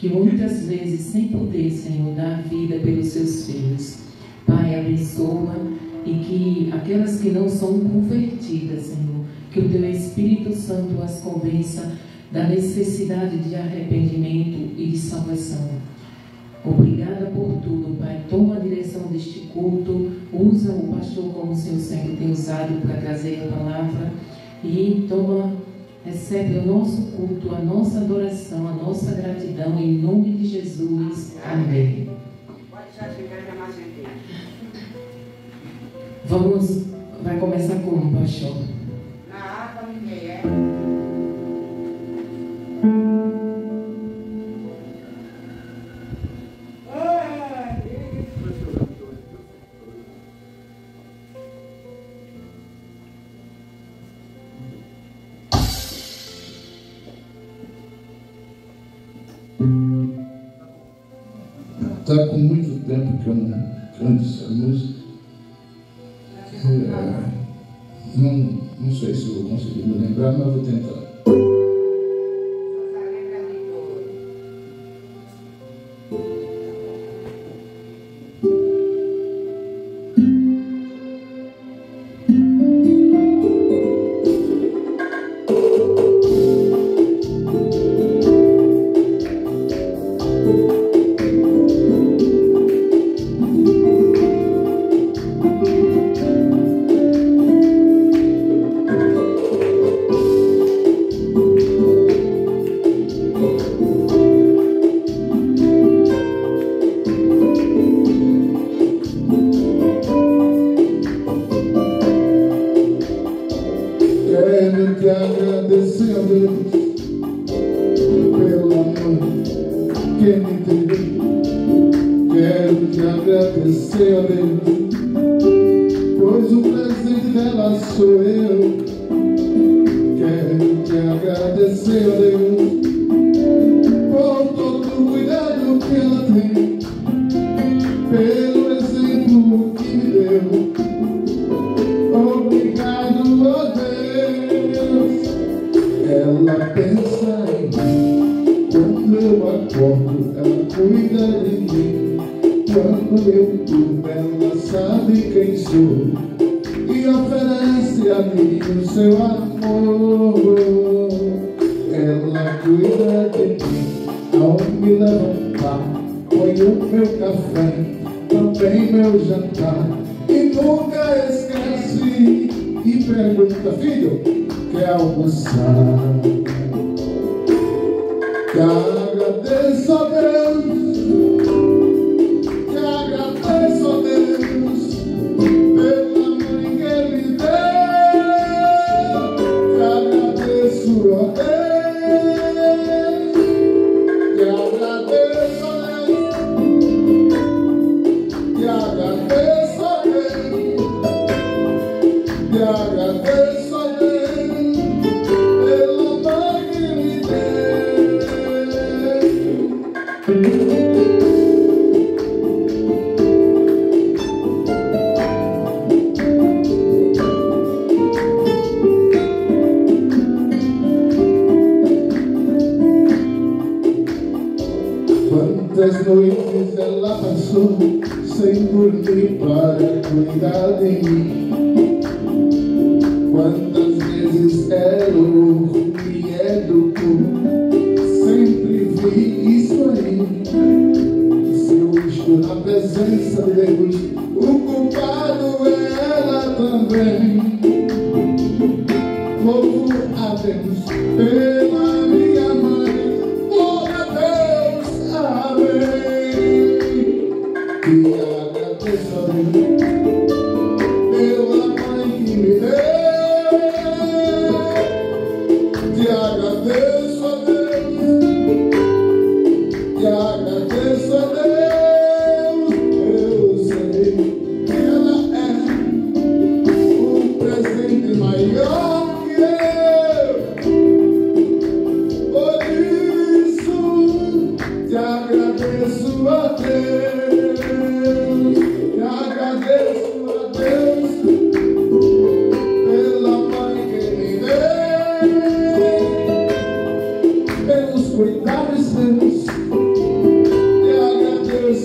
que muitas vezes, sem poder, Senhor, dar vida pelos seus filhos. Pai, abençoa e que aquelas que não são convertidas, Senhor, que o Teu Espírito Santo as convença da necessidade de arrependimento e de salvação. Obrigada por tudo, Pai. Toma a direção deste culto, usa o pastor como o Senhor sempre tem usado para trazer a palavra e recebe o nosso culto, a nossa adoração, a nossa gratidão, em nome de Jesus. Amém. Vai começar como, pastor? Na harpa ninguém é. Está com muito tempo que eu não canto essa música. Não sei se eu vou conseguir me lembrar, mas vou tentar. Quantas noites ela passou sem dormir para cuidar de mim? Quantas vezes ela me educou? Sempre vi isso aí. Se eu estou na presença de Deus, o culpado é ela também. Louvo a Deus pela minha mãe. Glória a Deus, amém. E agradeço a Deus pela mãe que me deu. Te agradeço a Deus. Te agradeço a Deus. Eu sei que ela é o presente maior. Te agradeço a Deus, pela mãe que me deu, pelos cuidados seus,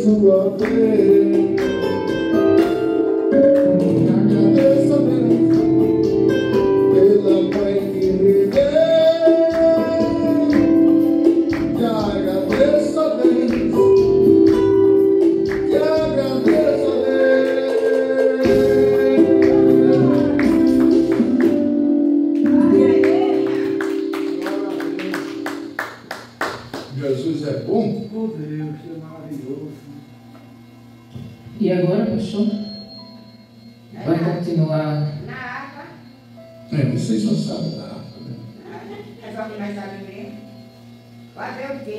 sua vez. Agradeço a Deus pela mãe que me deu. Te agradeço a Deus. Te agradeço a Deus. Jesus é bom. Oh Deus, é maravilhoso. E agora, pastor? Vai continuar. Na água. Vocês não sabem da água, né? É só que nós sabemos mesmo. Fazer o quê?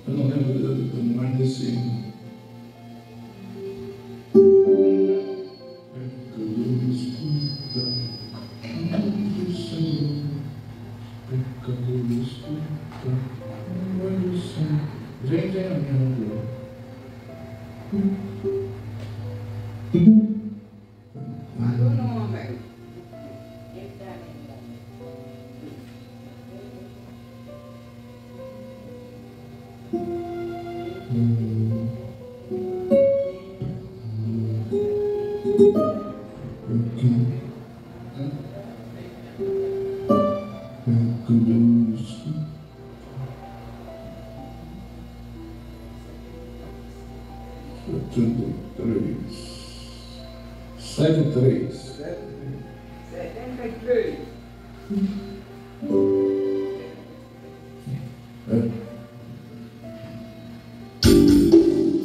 Eu não lembro mais desse. Gente, é a minha. Manda o nome. Sete, três. 73.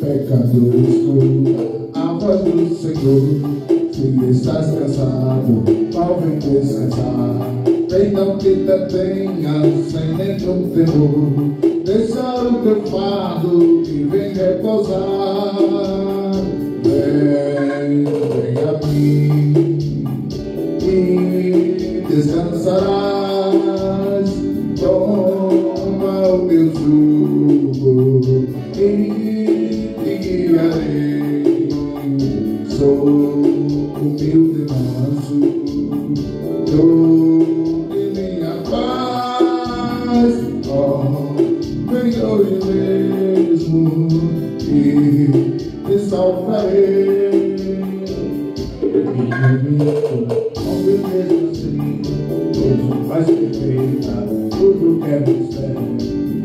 Pecador, escuta a voz do Senhor. Se estás cansado, mal vem descansar. Vem, não te detenhas sem nenhum temor. Deixa o teu fardo e vem repousar. Vem a mim e descansarás. Toma o meu jugo e te guiarei. Sou humilde, manso, dou de minha paz. Vem hoje mesmo e te salvarei. Minha vida, com beleza assim, hoje mais perfeita, tudo que é mistério.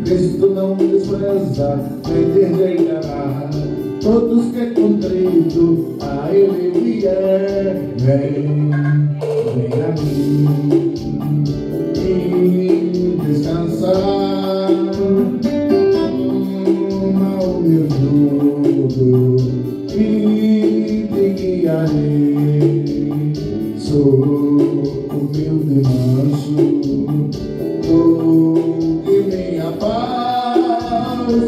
Cristo não despreza, nem rejeitará todos que contrito a Ele vier. Vem a mim e descansará. Toma o meu jugo e te guiarei. Sou humilde, manso, dou de minha paz.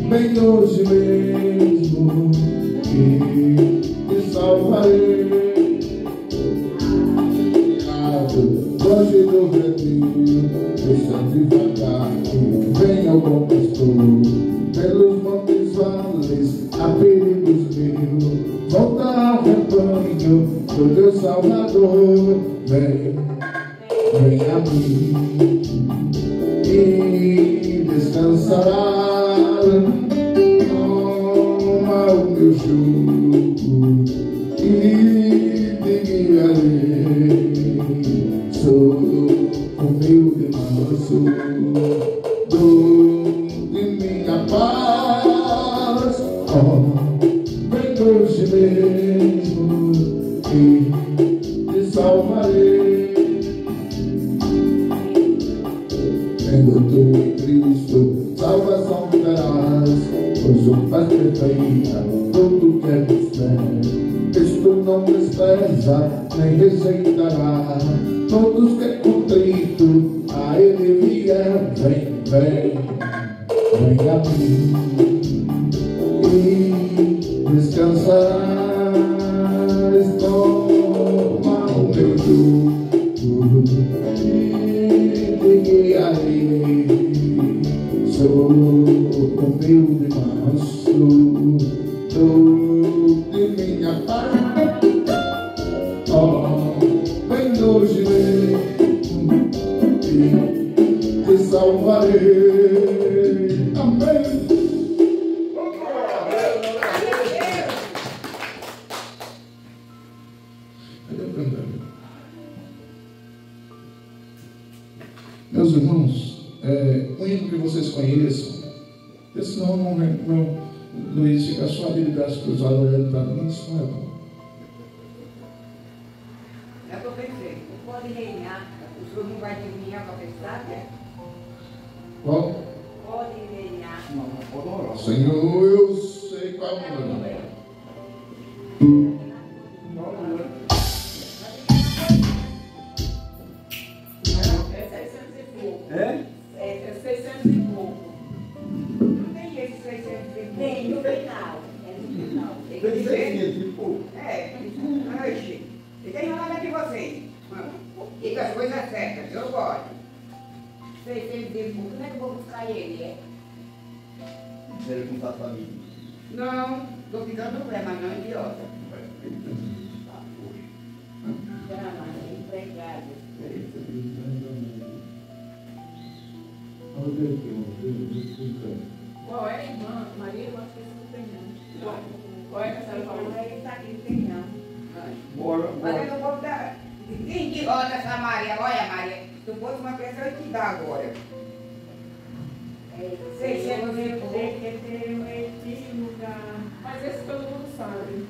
Vem hoje mesmo e te salvarei. Longe do redil, deixa devagar e venha o bom pastor. Pelos montes vales, há perigos mil. Volta ao rebanho do Deus Salvador. Vem a mim e descansará. Toma o meu jugo e te guiarei. Sou humilde, manso, dou de minha paz. Vem hoje mesmo e te salvarei. Tendo tu em Cristo, salvação terás. Pois o paz perfeita, tudo que é mistério. Cristo não despreza, nem rejeitará todos que contrito a Ele vier. Vem a mim e descansarás. Toma o meu jugo e te guiarei. Sou humilde, manso, dou de minha paz. Vem hoje mesmo e te salvarei. Meus irmãos, um hino que vocês conheçam, porque senão meu Luiz fica só ali de braço cruzado olhando para mim, isso não é bom. É o que eu pensei. Não pode reinar. O senhor não vai adivinhar para pensar, né? Qual? Pode reinar. Senhor, eu sei qual é o nome. É 600 e pouco. Não tem esse 600 e pouco. Tem, no final. É no final. Tem que dizer. Oxi. E tem nada de vocês. E com as coisas certas, eu gosto. 600 e pouco. Como é que eu vou buscar ele, é? Não, estou ficando problema, não, idiota. Empregado. Qual é a irmã? Maria, eu acho que esse não tem não. Qual é que a senhora falou? Ele está aqui, não tem não. Mas eu não vou dar. Quem que roda essa Maria? Olha, Maria, se tu fosse uma pessoa, eu te dar agora. 600 e pouco. Tem que ter um equívoco. Mas esse todo mundo sabe.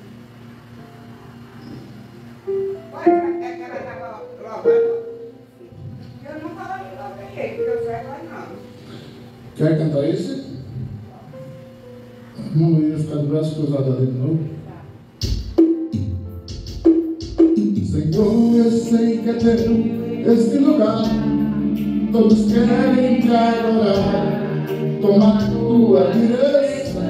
Olha, é que ela estava lavando. Eu não falo de lavei, porque eu sei lá não. Quer cantar esse? Irmão Luiz ficar de braço cruzado ali de novo. Senhor, eu sei que é teu este lugar. Todos querem te adorar, tomar tua direção.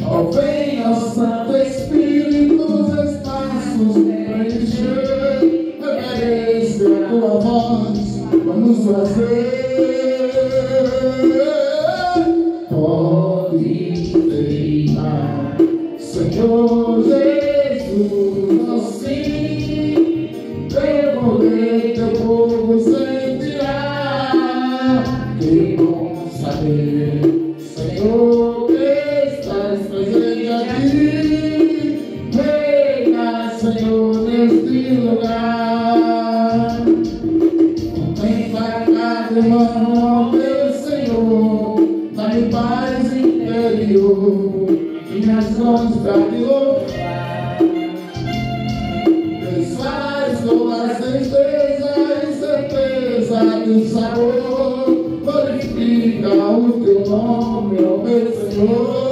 Ó, vem, ó Santo Espírito, os espaços preencher. Obedecer a tua voz, vamos fazer. Pode reinar, Senhor Jesus, assim, teu poder, teu povo sentirá. Que bom saber, Senhor, que estás presente aqui. Reina, Senhor, neste lugar. Vem para cá, irmão, meu Senhor, dá-me paz interior, minhas mãos para te louvar. Desfaz toda a tristeza e certeza do sabor, glorifica o teu nome, ó meu Senhor.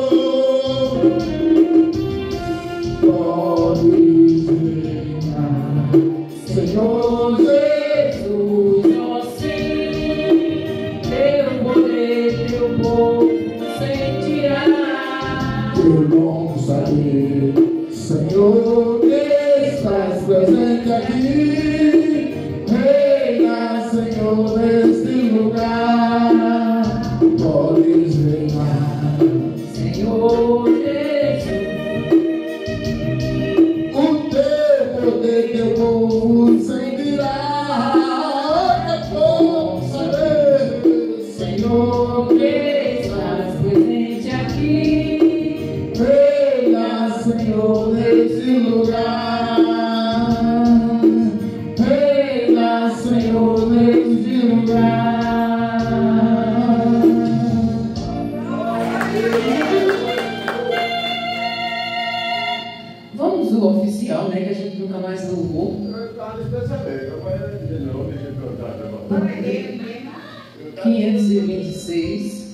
Pode reinar, Senhor Jesus, ó sim, teu poder, teu povo sentirá. Que bom saber, Senhor, que estás presente aqui. Reina, Senhor, neste lugar. Podes reinar, Senhor Jesus. O teu poder, teu povo sentirá. Que bom saber, Senhor, que estás presente aqui. Reina, Senhor, neste lugar. Reina, Senhor, neste lugar. Vamos o oficial, né? Que a gente nunca mais louvou. Fala dele mesmo. 526.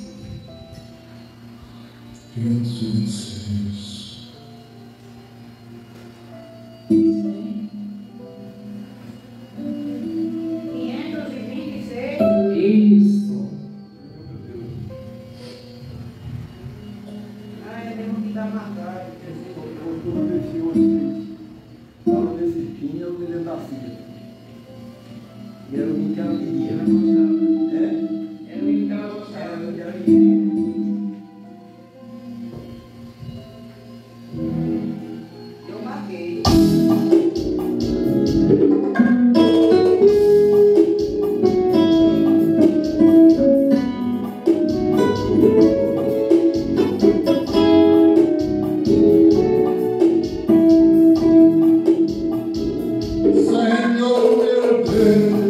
526. Isso. Ai, eu tenho que dar matar. Fala desse pinho, eu me lembro da filha. E era o menino que ela queria. É? Era o menino que ela gostava. Era o que ela queria. Eu matei. Senhor, meu Deus,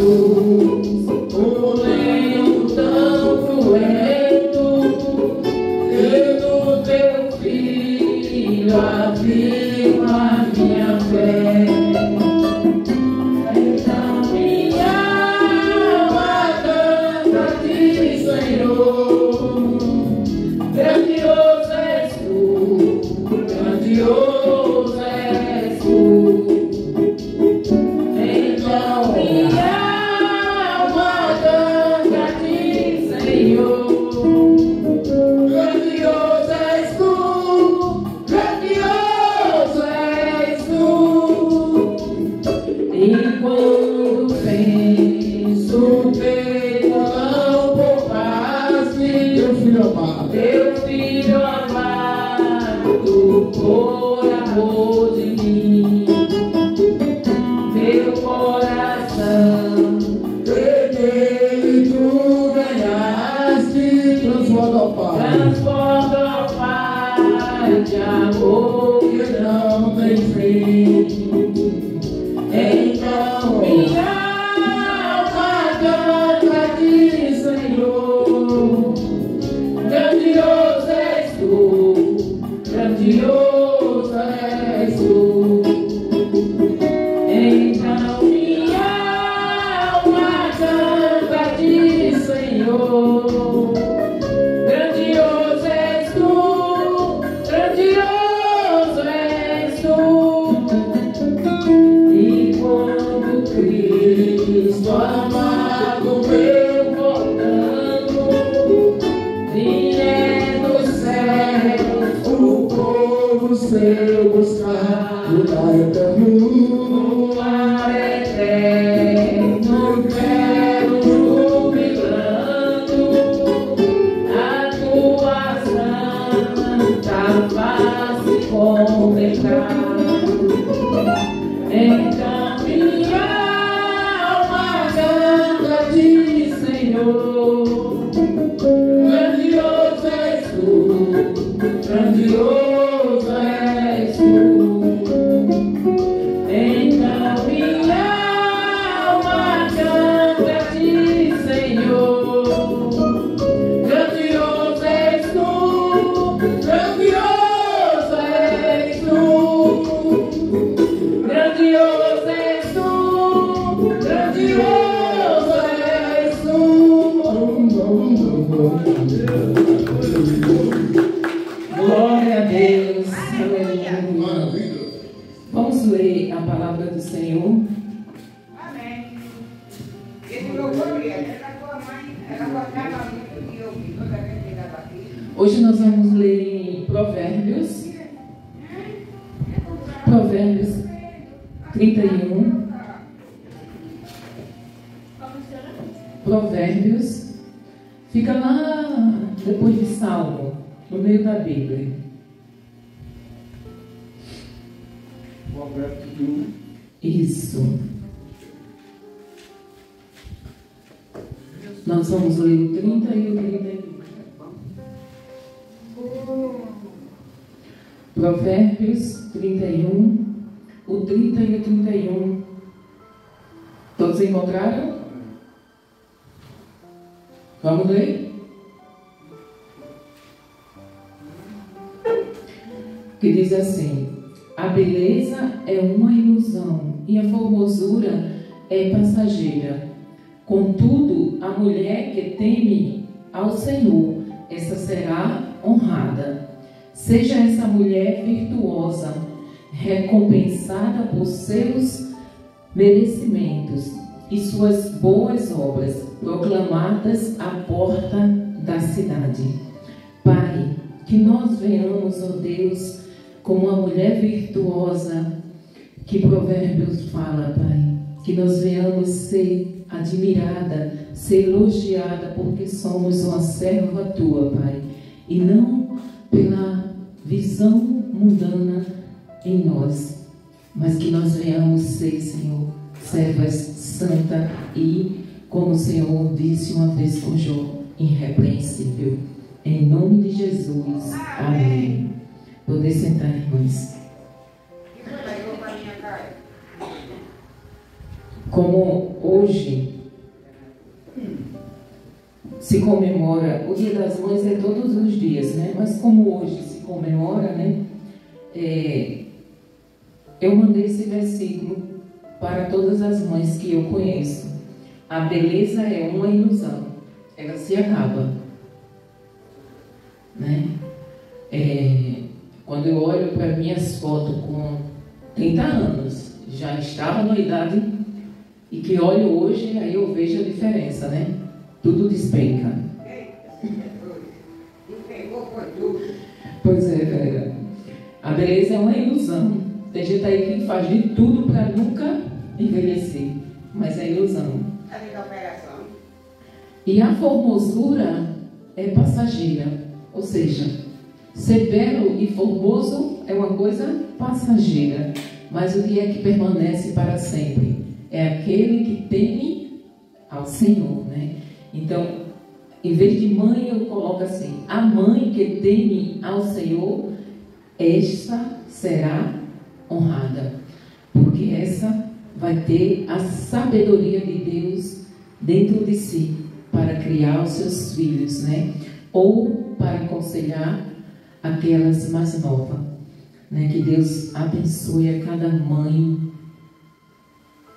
cruz, o leão tão cruento, e do teu filho abriu a minha fé. Então minha alma canta a ti, Senhor, grandioso és tu, grandioso és tu. Então minha alma canta a ti, Senhor, grandioso és tu, grandioso és tu. E quando penso que não poupaste teu filho amado, por amor de mim, meu coração, e tu ganhaste, transborda, ó Pai, de amor que não tem fim. Então minha alma canta a ti, Senhor, grandioso és tu, grandioso és tu. Então minha alma canta a ti, Senhor, grandioso és tu, grandioso és tu. E quando Cristo amado meu voltando, vier dos céus o povo seu buscar, no lar eterno quero jubilando a tua santa face contemplar. Então minha alma canta a ti, Senhor, grandioso és tu, grandioso és tu. Então minha alma canta a ti, Senhor, grandioso és tu, grandioso és tu. Grandioso és tu, grandioso és tu. Glória a Deus. Maravilha. Vamos ler a palavra do Senhor. Amém. Esse louvor era da tua mãe, ela gostava muito de ouvir toda vez que chegava aqui. Hoje nós vamos ler em Provérbios. Provérbios 31. Provérbios. Fica lá depois de Salmo, no meio da Bíblia. Isso. Nós vamos ler o 30 e o 31. Provérbios 31, o 30 e o 31. Todos encontraram? Vamos ler? Que diz assim: a beleza é uma ilusão e a formosura é passageira. Contudo, a mulher que teme ao Senhor, essa será honrada. Seja essa mulher virtuosa, recompensada por seus merecimentos e suas boas obras, proclamadas à porta da cidade. Pai, que nós venhamos, ó Deus, como uma mulher virtuosa que Provérbios fala, Pai. Que nós venhamos ser admirada, ser elogiada, porque somos uma serva Tua, Pai. E não pela visão mundana em nós, mas que nós venhamos ser, Senhor, servas santas e, como o Senhor disse uma vez com Jó, irrepreensível. Em nome de Jesus. Amém. Poder sentar, irmãs. Como hoje se comemora, o Dia das Mães é todos os dias, né? Mas como hoje se comemora, né? Eu mandei esse versículo para todas as mães que eu conheço. A beleza é uma ilusão, ela se acaba, né? Quando eu olho para minhas fotos com 30 anos, já estava na idade, e que olho hoje, aí eu vejo a diferença, né? Tudo despenca. Pois é, velho. A beleza é uma ilusão. Tem gente aí que faz de tudo para nunca envelhecer, mas é ilusão. E a formosura é passageira, ou seja, ser belo e formoso é uma coisa passageira, mas o que é que permanece para sempre? É aquele que teme ao Senhor, né? Então, em vez de mãe, eu coloco assim: a mãe que teme ao Senhor, esta será honrada, porque essa vai ter a sabedoria de Deus dentro de si para criar os seus filhos, né? Ou para aconselhar aquelas mais novas, né? Que Deus abençoe a cada mãe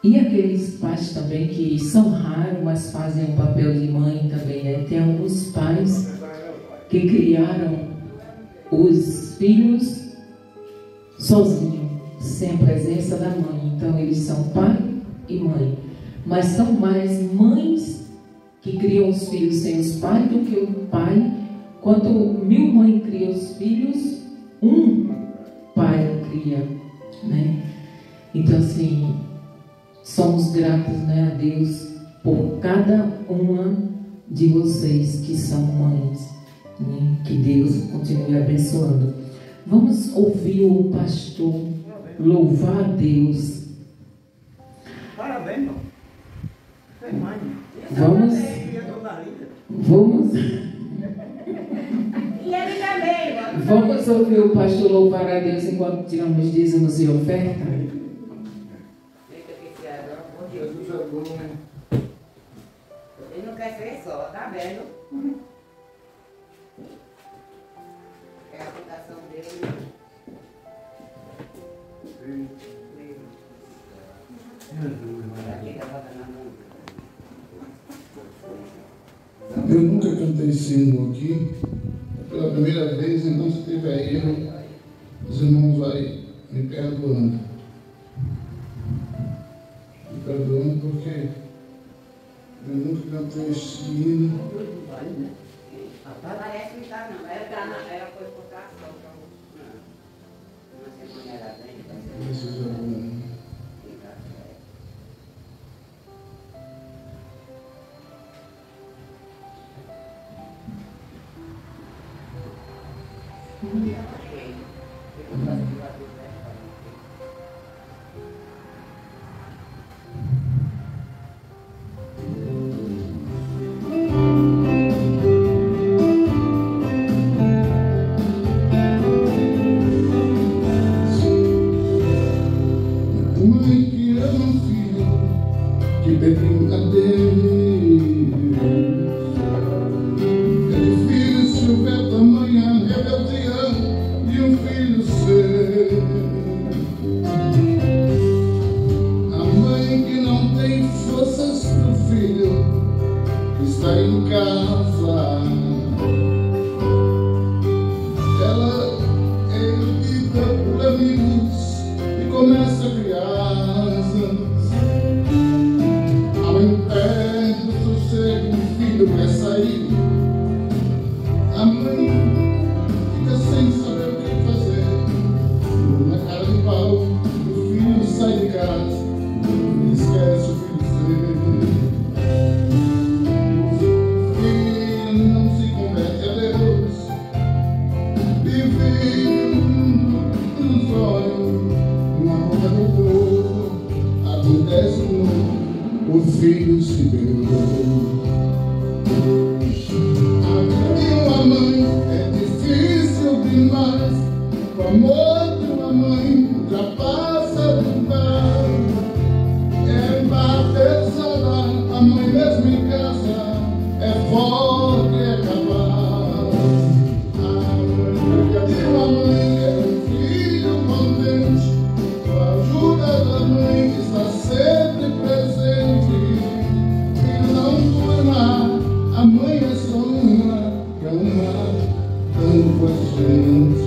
e aqueles pais também que são raros, mas fazem o papel de mãe também, né? Tem alguns pais que criaram os filhos sozinhos, sem a presença da mãe. Então eles são pai e mãe, mas são mais mães que criam os filhos sem os pais do que o pai. Quanto 1000 mães criam os filhos, um pai cria, né? Então assim, somos gratos, né, a Deus por cada uma de vocês que são mães, né? Que Deus continue abençoando. Vamos ouvir o pastor louvar a Deus. Parabéns, irmão. Você é mãe. Vamos. E ele também, mano. Vamos ouvir o pastor louvar a Deus enquanto tiramos dízimos e oferta. Jesus é bom. Ele não quer ser só, tá vendo? É a fundação dele. Eu nunca cantei sino aqui. Pela primeira vez, então se tiver erro, os irmãos vão me perdoando. Me perdoando porque eu nunca cantei esse hino. Parece que está não. Ela foi por tração. Uma semana era bem. Jesus é bom. Mãe que ama um filho que pediu a Deus. É difícil ver tamanha rebeldia de um filho seu. A mãe que não tem forças pro filho que está em casa. Ela é erguida por amigos e começa a crianças. A mãe perde o sossego, o filho quer sair. A mãe fica sem saber o que fazer. Na cara de pau, o filho sai de casa e esquece o que dizer. O filho não se converte a Deus e vive nos olhos, na boca do povo. Acontece de novo, o filho se perdeu. A vida de uma mãe é difícil demais. O amor de uma mãe ultrapassa do pai. É batezada, a mãe mesmo em casa é forte. Amanhã só uma, que é uma, tanto com a gente.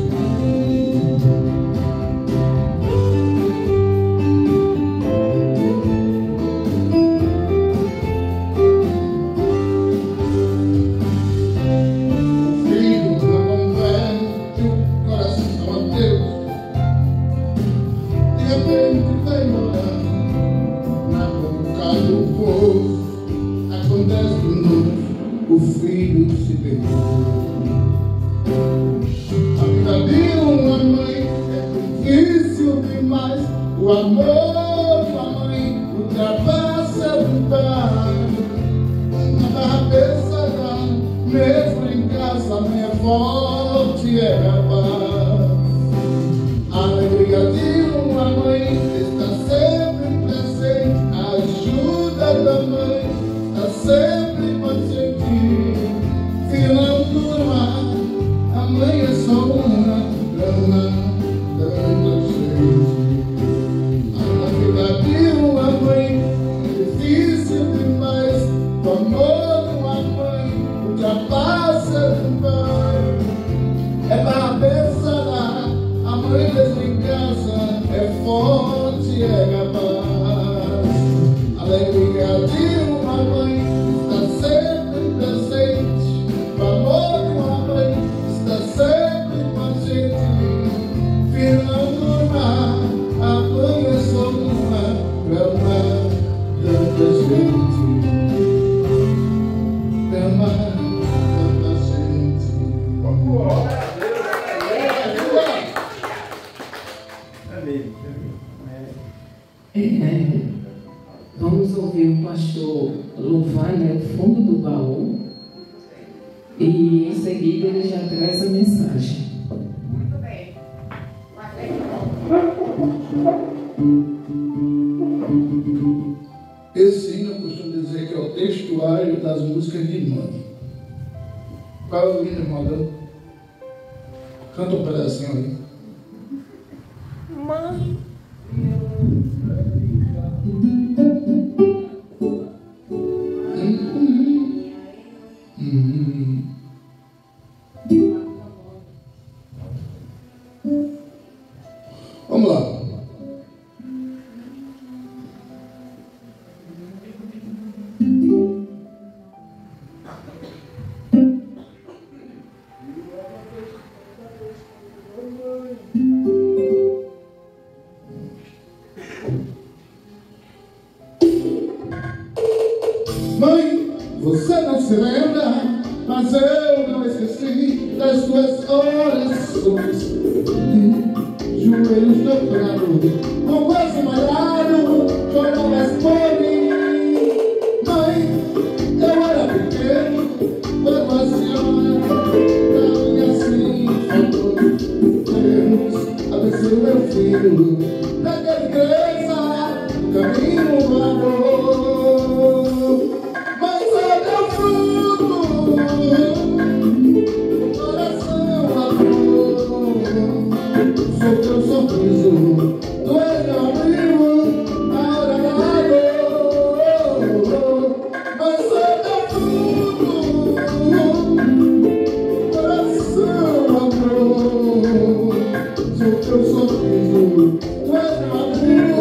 O filho se perdeu. A vida de uma mãe é difícil demais. O amor de uma mãe ultrapassa o pai. Na cabeça da mesmo em casa, minha forte é capaz. A alegria de uma mãe está sempre presente. A ajuda da mãe está sempre presente. Filho não durma, a mãe é só uma grama, tanta gente. A vida de uma mãe é difícil demais. O amor de uma mãe ultrapassa o pai. É para pensar, a mãe mesmo em casa é forte, é capaz. A alegria de uma mãe está sempre presente. O amor de uma mãe está sempre com a gente. Filho não durma, a mãe é só uma grama, tanta gente. Grama, tanta gente. Vamos ouvir o pastor louvar, né, o fundo do baú, e em seguida ele já traz a mensagem. Muito bem. Esse hino eu costumo dizer que é o textuário das músicas de mãe. Qual é o hino, irmão? Canta um pedacinho aí. Mãe. Vamos lá. Mãe, você não se lembra, mas eu não esqueci das suas orações. Joelhos dobrados, com quase molhado, chorava por mim. Mãe, eu era pequeno, quando a senhora tão assim falou. Deus abençoe meu filho, pra que ele cresça no caminho do amor. Mãe, sou teu fruto, coração amor. Sou teu sorriso, tu és meu amigo, na hora da dor. Mas sou teu fruto, coração, amor. Sou teu sorriso, tu és meu amigo.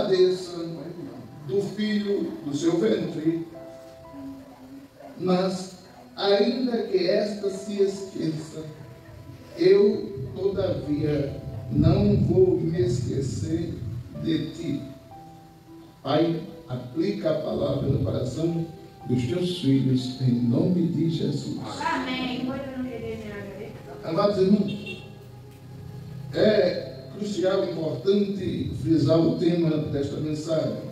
compadeça do filho do seu ventre, mas ainda que esta se esqueça, eu, todavia, não vou me esquecer de ti. Pai, aplica a palavra no coração dos teus filhos, em nome de Jesus. Amém. Amados irmãos, é crucial, importante frisar o tema desta mensagem.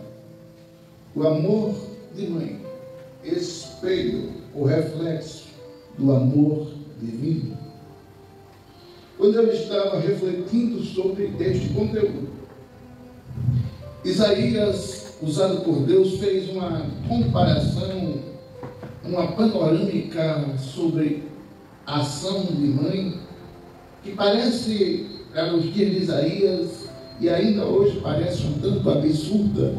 O amor de mãe, espelho ou reflexo do amor divino. Quando eu estava refletindo sobre este conteúdo, Isaías, usado por Deus, fez uma comparação, uma panorâmica sobre a ação de mãe, que parece, para os dias de Isaías, e ainda hoje parece um tanto absurda,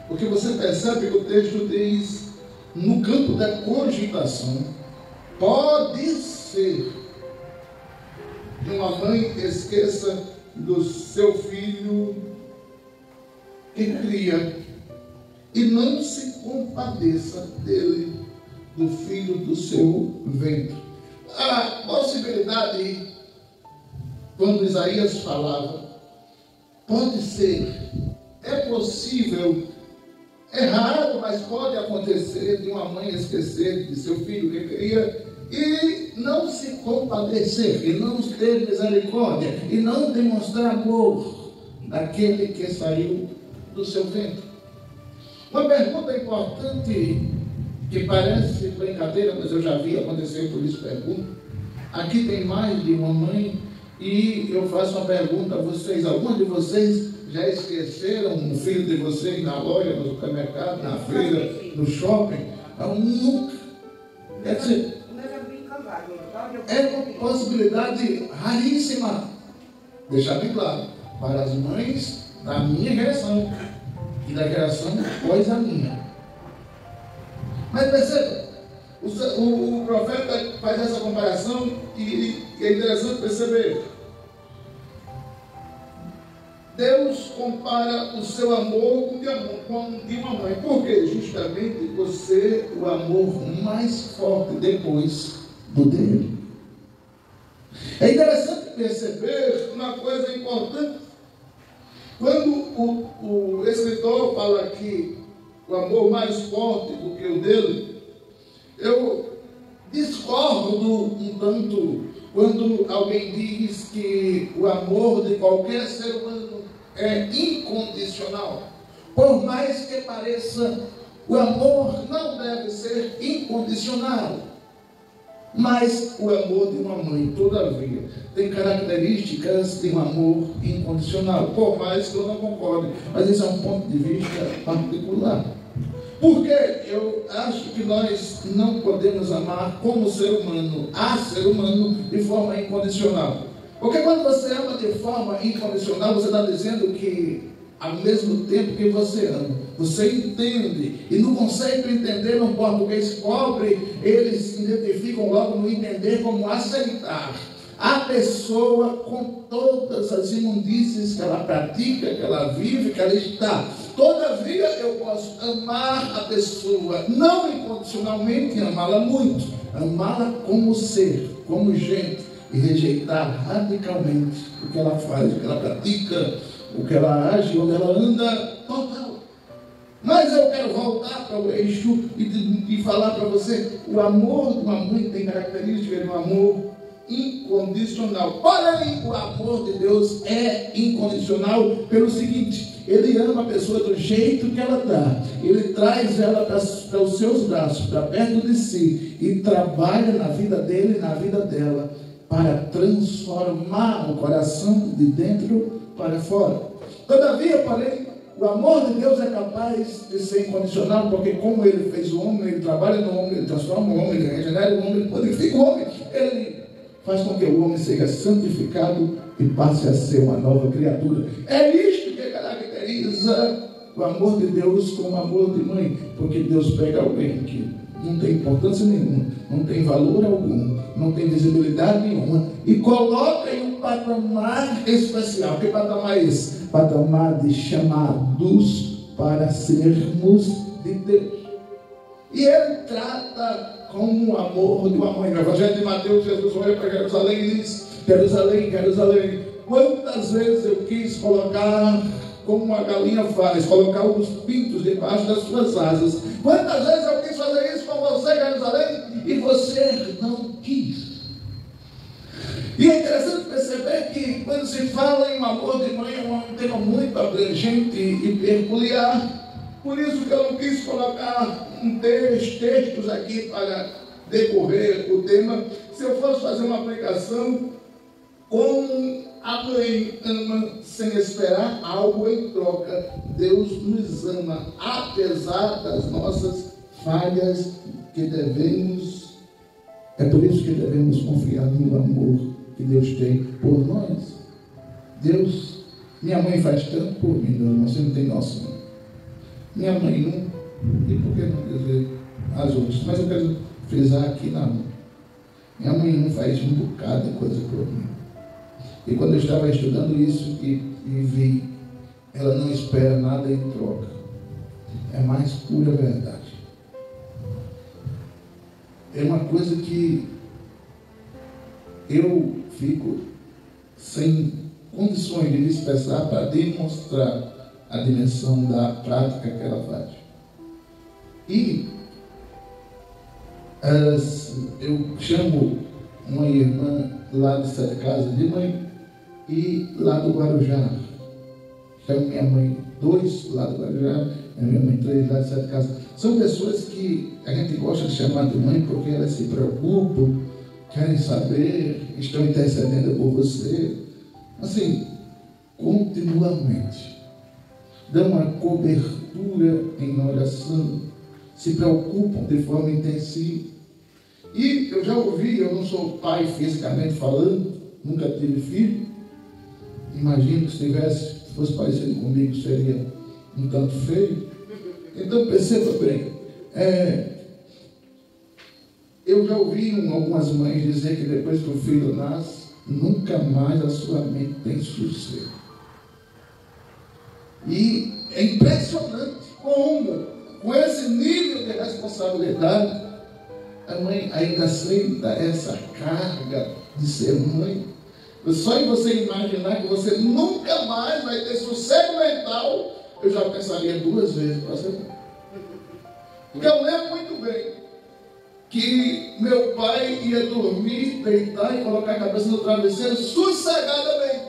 porque você percebe que o texto diz, no campo da cogitação, pode ser que uma mãe esqueça do seu filho que cria e não se compadeça dele, do filho do seu ventre. A possibilidade, quando Isaías falava, pode ser, é possível, é raro, mas pode acontecer de uma mãe esquecer de seu filho que cria e não se compadecer, e não ter misericórdia, e não demonstrar amor daquele que saiu do seu ventre. Uma pergunta importante, que parece brincadeira, mas eu já vi acontecer, por isso pergunto. Aqui tem mais de uma mãe, e eu faço uma pergunta a vocês. Alguns de vocês já esqueceram um filho de vocês na loja, no supermercado, na feira, no shopping? Nunca. Quer dizer, é uma possibilidade raríssima. Deixar bem claro, para as mães da minha geração e da geração após a minha. Mas perceba, o profeta faz essa comparação e é interessante perceber. Deus compara o seu amor com o de uma mãe. Por quê? Justamente por ser o amor mais forte depois do dele. É interessante perceber uma coisa importante. Quando o escritor fala aqui o amor mais forte do que o dele, eu discordo um tanto quando alguém diz que o amor de qualquer ser humano é incondicional. Por mais que pareça, o amor não deve ser incondicional. Mas o amor de uma mãe, todavia, tem características de um amor incondicional. Por mais que eu não concorde, mas esse é um ponto de vista particular. Porque eu acho que nós não podemos amar como ser humano, a ser humano, de forma incondicional. Porque quando você ama de forma incondicional, você está dizendo que, ao mesmo tempo que você ama, você entende, e no conceito entender, no português pobre, eles identificam logo no entender como aceitar a pessoa com todas as imundícies que ela pratica, que ela vive, que ela está. Todavia eu posso amar a pessoa, não incondicionalmente, amá-la muito, amá-la como ser, como gente, e rejeitar radicalmente o que ela faz, o que ela pratica, o que ela age, onde ela anda, total. Mas eu quero voltar para o eixo e falar para você, o amor de uma mãe tem característica de um amor incondicional. Porém, o amor de Deus é incondicional pelo seguinte: Ele ama a pessoa do jeito que ela dá, Ele traz ela para os seus braços, para perto de si, e trabalha na vida dele e na vida dela, para transformar o coração de dentro para fora. Todavia, porém, o amor de Deus é capaz de ser incondicional, porque como Ele fez o homem, Ele trabalha no homem, Ele transforma o homem, Ele regenera o homem, Ele purifica o homem, Ele faz com que o homem seja santificado e passe a ser uma nova criatura. É isto que caracteriza o amor de Deus como amor de mãe, porque Deus pega alguém que não tem importância nenhuma, não tem valor algum, não tem visibilidade nenhuma, e coloca em um patamar especial. Que patamar é esse? Patamar de chamados para sermos de Deus. E ele trata com o amor de uma mãe. No Evangelho de Mateus, Jesus olha para Jerusalém e diz: Jerusalém, Jerusalém, quantas vezes eu quis colocar, como uma galinha faz, colocar os pintos debaixo das suas asas. Quantas vezes eu quis fazer isso com você, Jerusalém, e você não quis. E é interessante perceber que quando se fala em um amor de mãe, é um tema muito abrangente e peculiar. Por isso que eu não quis colocar textos aqui para decorrer o tema. Se eu fosse fazer uma aplicação, como a mãe ama sem esperar algo em troca, Deus nos ama, apesar das nossas falhas, que devemos, é por isso que devemos confiar no amor que Deus tem por nós. Deus, minha mãe faz tanto por mim, meu irmão, você não tem noção. Minha mãe não, e por que não dizer as outras? Mas eu quero frisar aqui na mão. Minha mãe não faz um bocado de coisa por mim. E quando eu estava estudando isso e vi, ela não espera nada em troca. É mais pura verdade. É uma coisa que eu fico sem condições de me expressar para demonstrar a dimensão da prática que ela faz. E eu chamo uma irmã lá de Sete Casas de mãe, e lá do Guarujá. Chamo minha mãe 2 lá do Guarujá, minha mãe 3 lá de Sete Casas. São pessoas que a gente gosta de chamar de mãe porque elas se preocupam, querem saber, estão intercedendo por você, assim, continuamente. Dão uma cobertura em oração, se preocupam de forma intensiva. E eu já ouvi, eu não sou pai fisicamente falando, nunca tive filho. Imagino que se fosse parecido comigo, seria um tanto feio. Então perceba bem, eu já ouvi algumas mães dizer que depois que o filho nasce, nunca mais a sua mente tem sossego. E é impressionante como, com esse nível de responsabilidade, a mãe ainda senta essa carga de ser mãe. Só em você imaginar que você nunca mais vai ter sossego mental, eu já pensaria 2 vezes para ser mãe. Porque eu lembro muito bem que meu pai ia dormir, deitar e colocar a cabeça no travesseiro sossegadamente.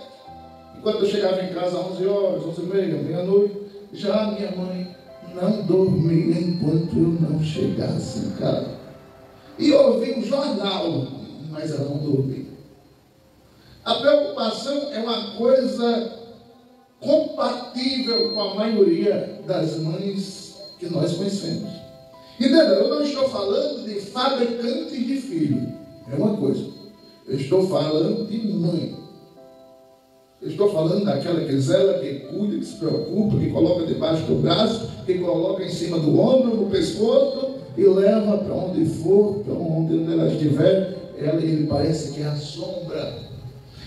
E quando eu chegava em casa às 11 horas, 11h30, meia-noite, já minha mãe não dormia enquanto eu não chegasse em casa. E eu ouvi um jornal, mas ela não dormia. A preocupação é uma coisa compatível com a maioria das mães que nós conhecemos. Entendeu? Eu não estou falando de fabricantes de filho. É uma coisa. Eu estou falando de mãe. Eu estou falando daquela que zela, que cuida, que se preocupa, que coloca debaixo do braço, que coloca em cima do ombro, no pescoço, e leva para onde for, para onde ela estiver. Ele parece que é a sombra.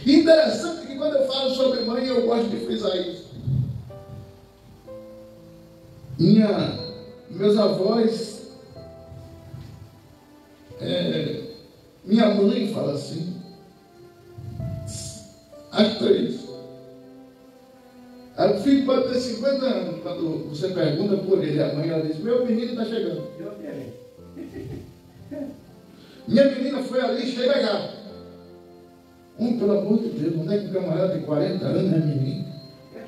Interessante que quando eu falo sobre mãe, eu gosto de frisar isso. Meus avós, minha mãe fala assim, as 3. O filho pode ter 50 anos, quando você pergunta por ele, a mãe ela diz: meu menino está chegando. Minha menina foi ali, chega já. Pelo amor de Deus, onde é que um camarada de 40 anos é menino? Eu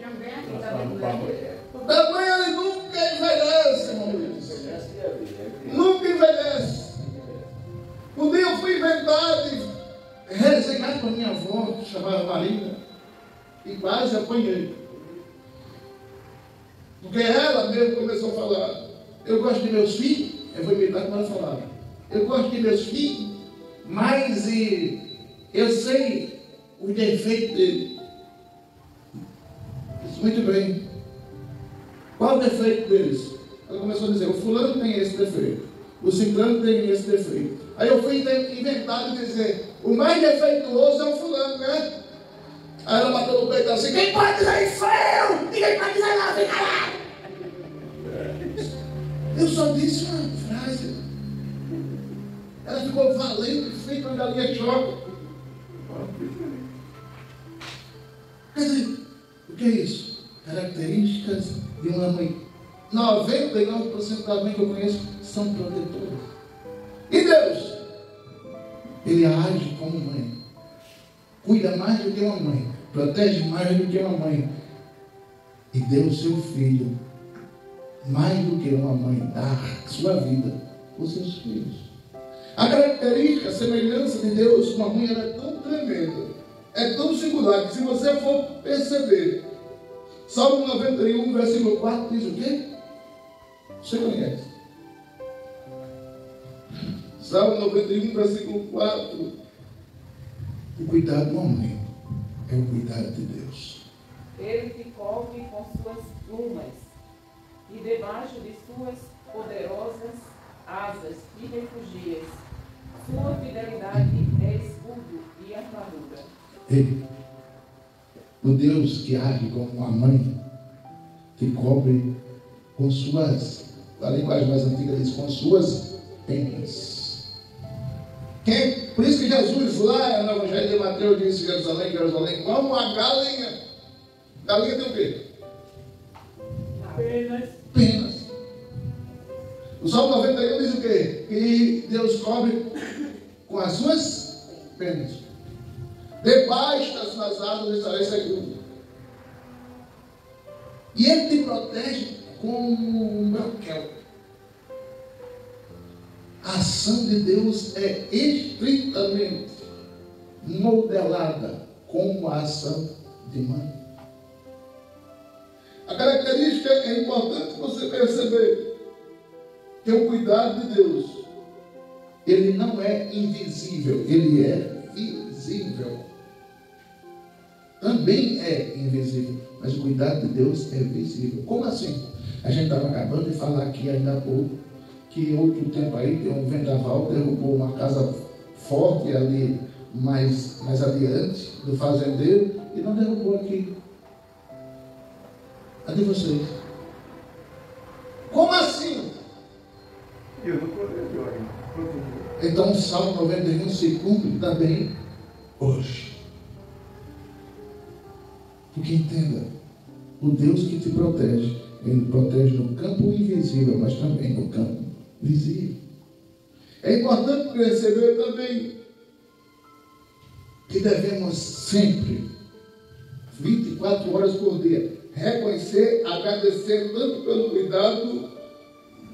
também, da mãe ele nunca envelhece, irmão Luiz. Nunca envelhece. Um dia eu fui inventar de resenhar com a minha avó, que chamava Marina, e quase apanhei. Porque ela mesmo começou a falar: eu gosto de meus filhos, eu vou imitar como ela falava, eu gosto de meus filhos, mas eu sei os defeitos dele. Disse: muito bem. Qual o defeito deles? Ela começou a dizer: o fulano tem esse defeito, o ciclano tem esse defeito. Aí eu fui inventado de dizer, o mais defeituoso é o fulano, né? Aí ela bateu no peito assim, quem pode dizer isso sou eu! Ninguém pode dizer não, vem cá! Eu só disse uma frase. Ela ficou valente, feita uma galinha choca. Quer dizer, o que é isso? Características de uma mãe. 99% das mães que eu conheço são protetoras. E Deus? Ele age como mãe. Cuida mais do que uma mãe. Protege mais do que uma mãe. E deu o seu filho mais do que uma mãe dar sua vida por seus filhos. A característica, a semelhança de Deus com a mãe era tão tremenda, é tão singular, que se você for perceber, Salmo 91, versículo 4 diz o quê? Você conhece? Salmo 91, versículo 4. O cuidado de uma mãe é o cuidado de Deus. Ele te cobre com suas plumas, e debaixo de suas poderosas asas te refugias. Sua fidelidade é escudo e armadura. Ele, o Deus que age como uma mãe, te cobre com suas, a linguagem mais antiga diz, com suas penas. Por isso que Jesus lá no Evangelho de Mateus disse, Jerusalém, Jerusalém, como a galinha. Galinha tem o quê? Penas. O Salmo 91 diz o quê? Que Deus cobre com as suas penas. Debaixo das suas asas estarei seguro. E Ele te protege como um branquel. A ação de Deus é estritamente modelada como a ação de mãe. A característica é importante você perceber que o cuidado de Deus, ele não é invisível, ele é visível. Também é invisível, mas o cuidado de Deus é visível. Como assim? A gente estava acabando de falar aqui ainda há pouco que outro tempo aí tem um vendaval, derrubou uma casa forte ali mais adiante do fazendeiro e não derrubou aqui. A de vocês. Como assim? Eu não protegeu ainda. Então o Salmo 91 se cumpre também hoje. Porque entenda, o Deus que te protege, Ele protege no campo invisível, mas também no campo visível. É importante perceber também que devemos sempre, 24 horas por dia, reconhecer, agradecer tanto pelo cuidado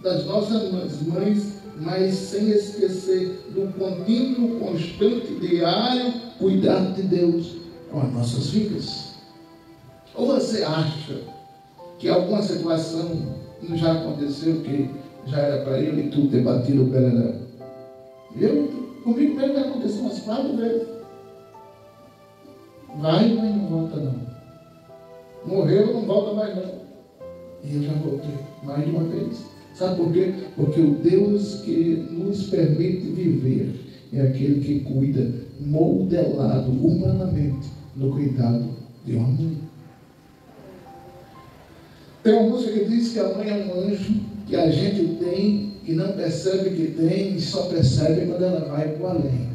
das nossas mães, mas sem esquecer do contínuo, constante, diário cuidado de Deus com as nossas vidas. Ou você acha que alguma situação já aconteceu que já era para ele e tu ter batido o pé nela? Comigo mesmo já aconteceu umas 4 vezes. Vai, mas não volta não. Morreu, não volta mais não. E eu já voltei mais de uma vez. Sabe por quê? Porque o Deus que nos permite viver é aquele que cuida, modelado humanamente, no cuidado de uma mãe. Tem uma música que diz que a mãe é um anjo que a gente tem e não percebe que tem, e só percebe quando ela vai para o além.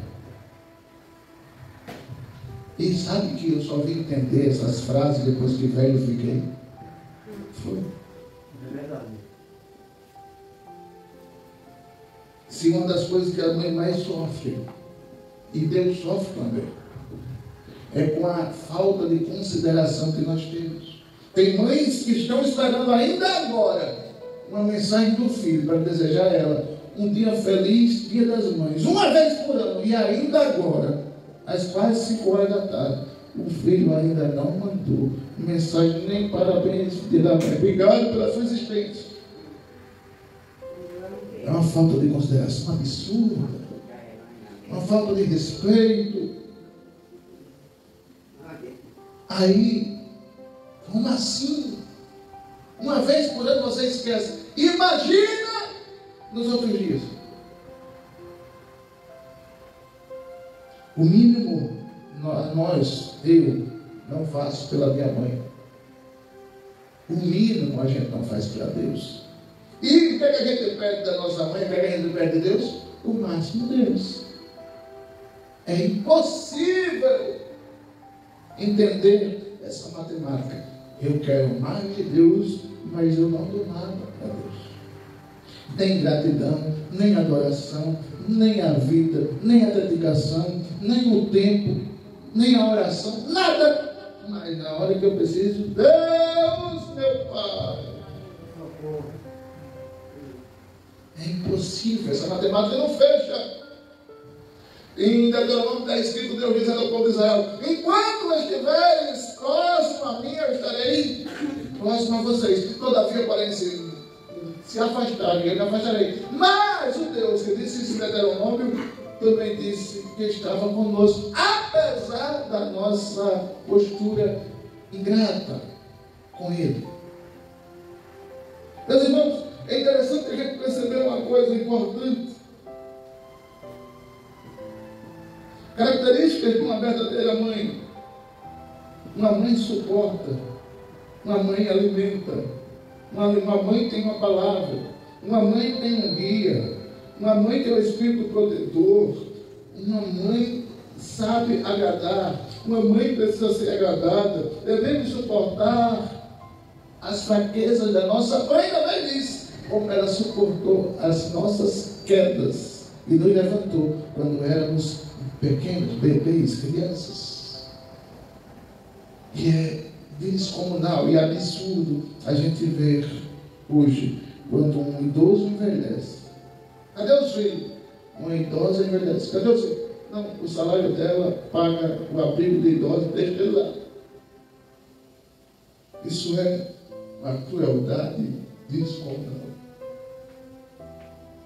E sabe que eu só vim entender essas frases depois que velho eu fiquei? Foi. É verdade. Se uma das coisas que a mãe mais sofre, e Deus sofre também, é com a falta de consideração que nós temos. Tem mães que estão esperando ainda agora uma mensagem do filho para desejar a ela um dia feliz, dia das mães, uma vez por ano, e ainda agora, às quase 5 horas da tarde, o filho ainda não mandou mensagem nem parabéns, dia da mãe, obrigado pela sua existência. É uma falta de consideração absurda, uma falta de respeito. Aí, como assim? Uma vez por ano você esquece. Imagina nos outros dias. O mínimo, eu não faço pela minha mãe. O mínimo a gente não faz para Deus. E o que a gente pede da nossa mãe, o que a gente pede de Deus? O máximo Deus. É impossível entender essa matemática. Eu quero mais de Deus, mas eu não dou nada para Deus. Nem gratidão, nem adoração, nem a vida, nem a dedicação, nem o tempo, nem a oração, nada. Mas na hora que eu preciso, Deus, meu Pai. É impossível, essa matemática não fecha. Em Deuteronômio está escrito, Deus dizendo ao povo de Israel: enquanto estiveres próximo a mim, eu estarei próximo a vocês. Todavia, porém, se afastarem, eu me afastarei. Mas o Deus que disse isso em Deuteronômio também disse que estava conosco, apesar da nossa postura ingrata com Ele. Meus irmãos, é interessante a gente perceber uma coisa importante. Características de uma verdadeira mãe. Uma mãe suporta, uma mãe alimenta, uma mãe tem uma palavra, uma mãe tem um guia, uma mãe tem o espírito protetor, uma mãe sabe agradar, uma mãe precisa ser agradada, devemos suportar as fraquezas da nossa mãe. Também diz como ela suportou as nossas quedas e nos levantou quando éramos pequenos, bebês, crianças. E é descomunal e absurdo a gente ver hoje, quando um idoso envelhece. Cadê os filhos? Uma idosa envelhece. Cadê os filhos? Não, o salário dela paga o abrigo de idosa, deixa ele lá. Isso é uma crueldade descomunal.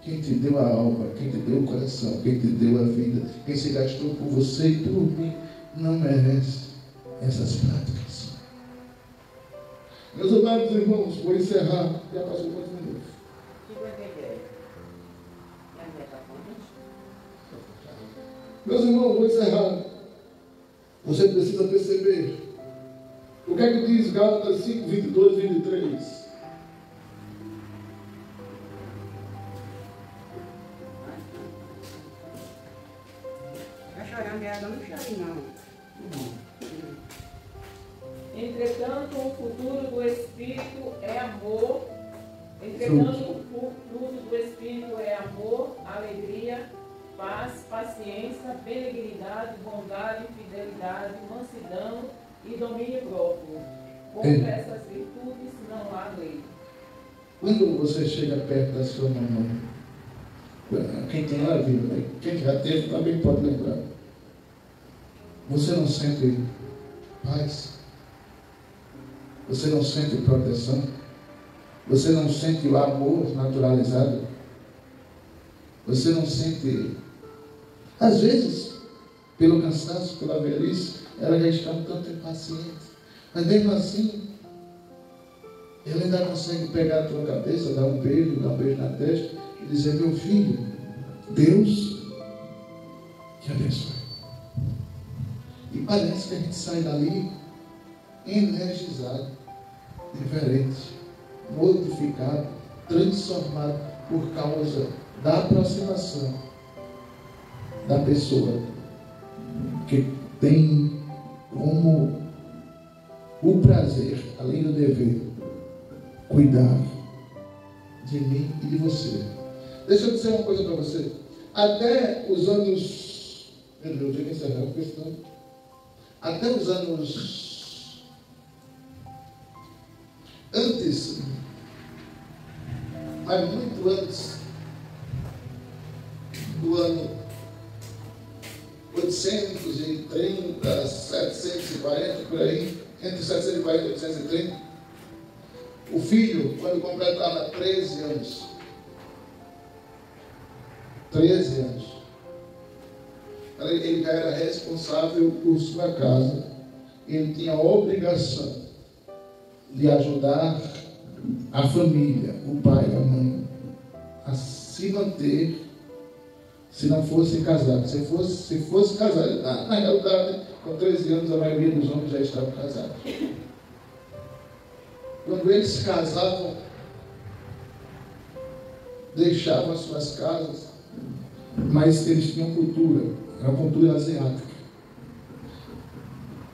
Quem te deu a alma, quem te deu o coração, quem te deu a vida, quem se gastou por você e por mim, não merece essas práticas. Meus amados irmãos, vou encerrar. Já passou quantos minutos? Meus irmãos, vou encerrar. Você precisa perceber o que é que diz Gálatas 5, 22 e 23. Entretanto, o futuro do Espírito é amor. Entretanto, o fruto do Espírito é amor, alegria, paz, paciência, benignidade, bondade, fidelidade, mansidão e domínio próprio. Contra essas virtudes não há lei. Quando você chega perto da sua mamãe, quem tem lá vivo, quem já teve também pode lembrar. Você não sente paz? Você não sente proteção? Você não sente o amor naturalizado? Você não sente, às vezes, pelo cansaço, pela velhice, ela já está um tanto impaciente. Mas mesmo assim, ela ainda consegue pegar a tua cabeça, dar um beijo na testa e dizer: meu filho, Deus te abençoe. E parece que a gente sai dali energizado, diferente, modificado, transformado por causa da aproximação da pessoa que tem como o prazer, além do dever, cuidar de mim e de você. Deixa eu dizer uma coisa para você. Até os anos... Meu Deus, eu tenho que encerrar a questão. Até os anos... Antes, mas muito antes do ano 830, 740, por aí, entre 740 e 830, o filho, quando completava 13 anos, ele já era responsável por sua casa. Ele tinha a obrigação de ajudar a família, o pai, a mãe, a se manter se não fosse casado. Se fosse casado, na realidade, com 13 anos a maioria dos homens já estavam casados. Quando eles se casavam, deixavam as suas casas, mas eles tinham cultura, era uma cultura asiática.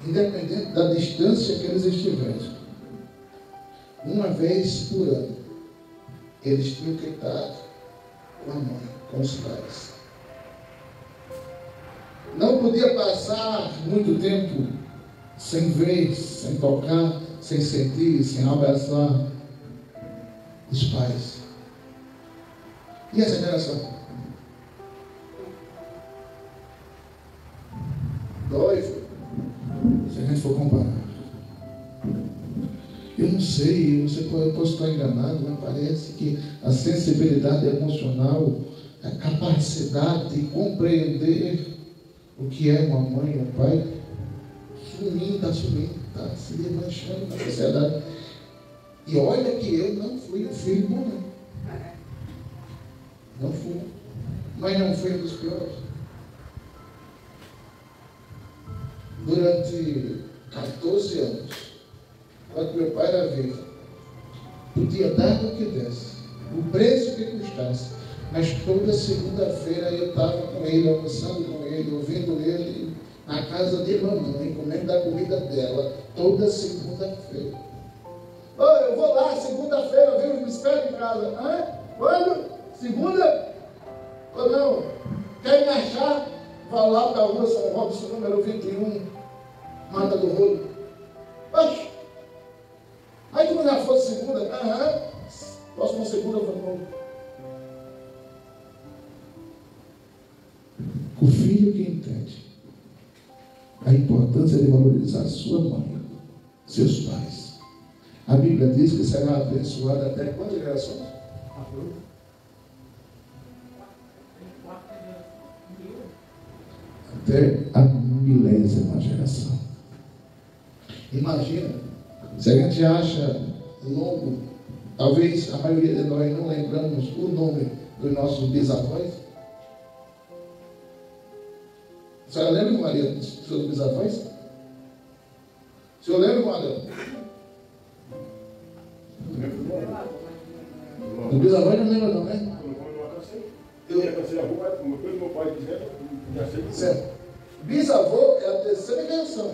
Independente da distância que eles estivessem, uma vez por ano, eles tinham que estar com a mãe, com os pais. Não podia passar muito tempo sem ver, sem tocar, sem sentir, sem abraçar os pais. E essa geração? Dói, se a gente for comparar. Eu não sei, eu posso estar enganado, mas parece que a sensibilidade emocional, a capacidade de compreender o que é uma mãe e um pai, está sumindo, está se desmanchando na sociedade. E olha que eu não fui um filho bom, não fui, mas não fui um dos piores. Durante 14 anos, quando meu pai era vivo, podia dar o que desse, o preço que custasse, mas toda segunda-feira eu estava com ele, almoçando com ele, ouvindo ele na casa de mamãe, comendo da comida dela, toda segunda-feira. Eu vou lá, segunda-feira, venho me espera em casa. Quando? Segunda? Ou não? Quer me achar? Vá lá para a rua São Robson, número 21, Mata do Rolo. Oxe! Aí como já fosse segunda, próxima segunda eu vou de novo. O filho que entende a importância de valorizar sua mãe, seus pais. A Bíblia diz que será abençoado até quantas gerações? Até a 1000ª geração. Imagina, se a gente acha longo, talvez a maioria de nós não lembramos o nome dos nossos bisavós. A senhora lembra, Maria, dos seus bisavós? O senhor lembra, Maria? O bisavós não lembra não, né? Certo. Bisavô é a 3ª geração.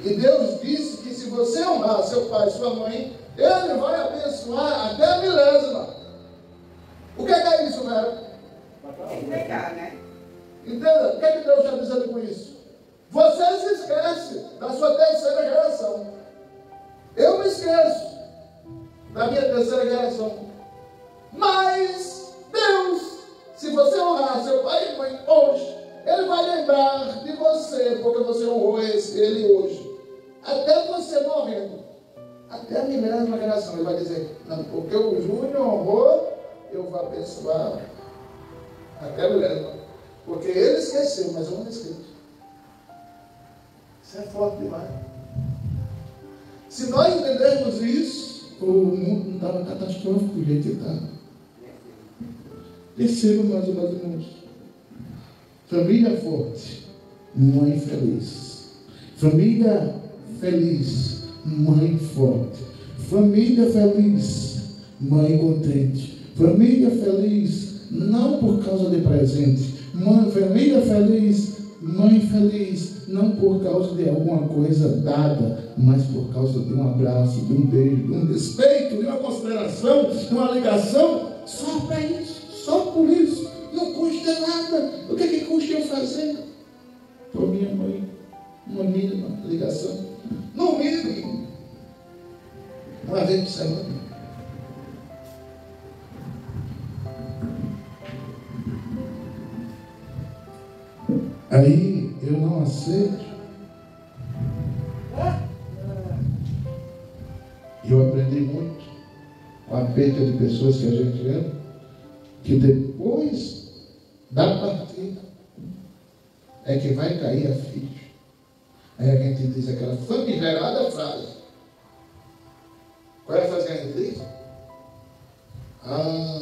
E Deus disse que se você honrar seu pai e sua mãe, Ele vai abençoar até a 1000ª. O que é isso, Vera? Pegar, né? Entenda? O que Deus está dizendo com isso? Você se esquece da sua 3ª geração. Eu me esqueço da minha 3ª geração. Mas Deus, se você honrar seu pai e mãe hoje, Ele vai lembrar de você, porque você honrou ele hoje. Até você morrendo. Até a 1000ª geração. Ele vai dizer, não, porque o Júnior honrou, eu vou abençoar até a 1000ª. Porque ele esqueceu, mas eu não esqueço. Isso é forte demais. Se nós entendermos isso, o mundo não estava catastrófico do jeito que está. Perceba mais ou menos. Família forte, mãe feliz. Família feliz, mãe forte. Família feliz, mãe contente. Família feliz, não por causa de presente. Família feliz, mãe feliz, não por causa de alguma coisa dada, mas por causa de um abraço, de um beijo, de um respeito, de uma consideração, de uma ligação. Só para isso, só por isso. Não custa nada. O que é que custa eu fazer? Por minha mãe, uma mínima ligação. No mínimo, uma vez por semana. Aí eu não aceito. Eu aprendi muito com a perda de pessoas que a gente ama, que depois da partida é que vai cair a ficha. Aí a gente diz aquela famigerada frase. Qual é a frase que a gente diz?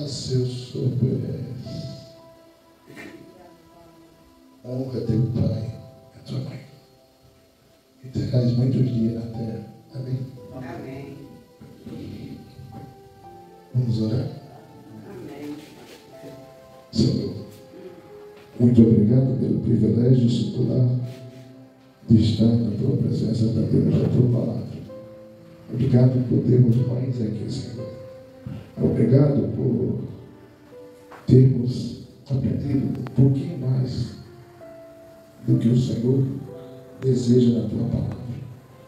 Se eu soubesse. honra teu pai e a tua mãe. E terás muitos dias na terra. Amém? Amém. Vamos orar? Amém. Senhor, muito obrigado pelo privilégio secular de estar na tua presença, da Deus, da tua palavra. Obrigado por termos mães aqui, Senhor. Obrigado por termos aprendido um pouquinho mais do que o Senhor deseja na tua palavra.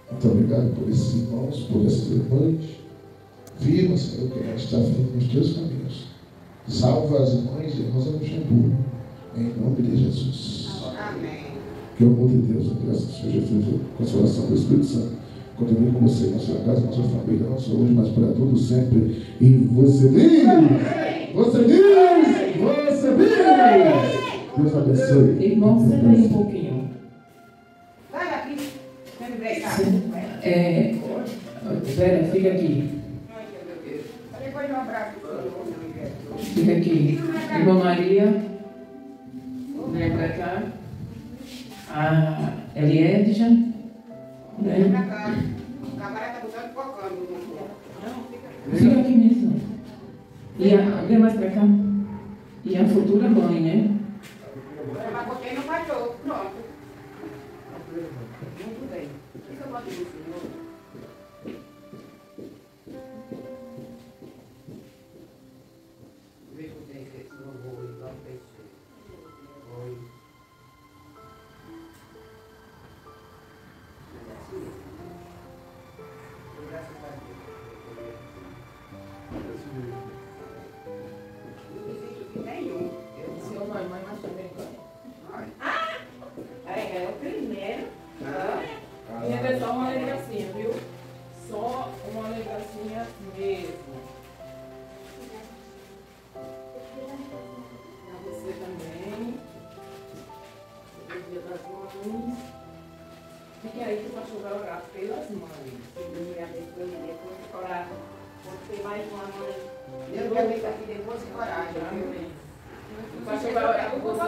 Muito obrigado por esses irmãos, por essas irmãs. Viva, Senhor, que ela está firme nos teus caminhos. Salva as mães de Rosa Luxemburgo, em nome de Jesus. Amém. Que o amor de Deus, a graça do Senhor Jesus, a consolação do Espírito Santo, continue com você, na sua casa, na sua família, não só hoje, mas para todos sempre. E você diz! Você diz! Você diz! Deus abençoe. Irmão, senta aí um pouquinho. Vai aqui. Vem me brecar. Vera, fica aqui. Ai, meu Deus. Depois de um abraço pro Senhor. Fica aqui. Irmã Maria, vem pra cá. A Eliedja, Vem né? pra cá. O camarada tá botando focando. Não, fica aqui. Fica aqui mesmo. Vem mais pra cá. E a futura mãe, né? Mas botei no cachorro. Pronto. Muito bem. Fica bom aqui, Senhor. Vê se tem esse louvor aí, lá pra esse. Oi. Graças a Deus. Não existe nenhum. Seu mãe mais também. É o primeiro. Gente, é só uma lembrancinha, viu? Só uma lembrancinha mesmo. Pra você também. Feliz Dia das Mães. Fique aí que o pastor vai orar pelas mães. Deus abençoe, depois de orar. Quando tem mais uma mãe, Deus abençoe aqui depois de coragem. Amém. O pastor vai orar por você.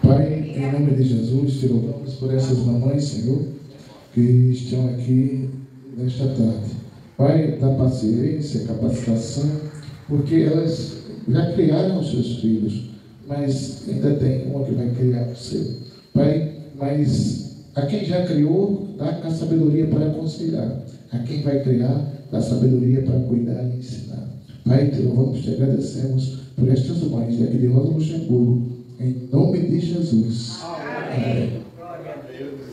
Pai, em nome de Jesus, te louvamos por essas mamães, Senhor, que estão aqui nesta tarde. Pai, dá paciência, capacitação, porque elas já criaram os seus filhos, mas ainda tem uma que vai criar o seu. Pai, mas a quem já criou, dá a sabedoria para aconselhar. A quem vai criar, dá sabedoria para cuidar e ensinar. Pai, te louvamos, te agradecemos por estas mães daqui de Rosa Luxemburgo, em nome de Jesus. Amém. Glória a Deus.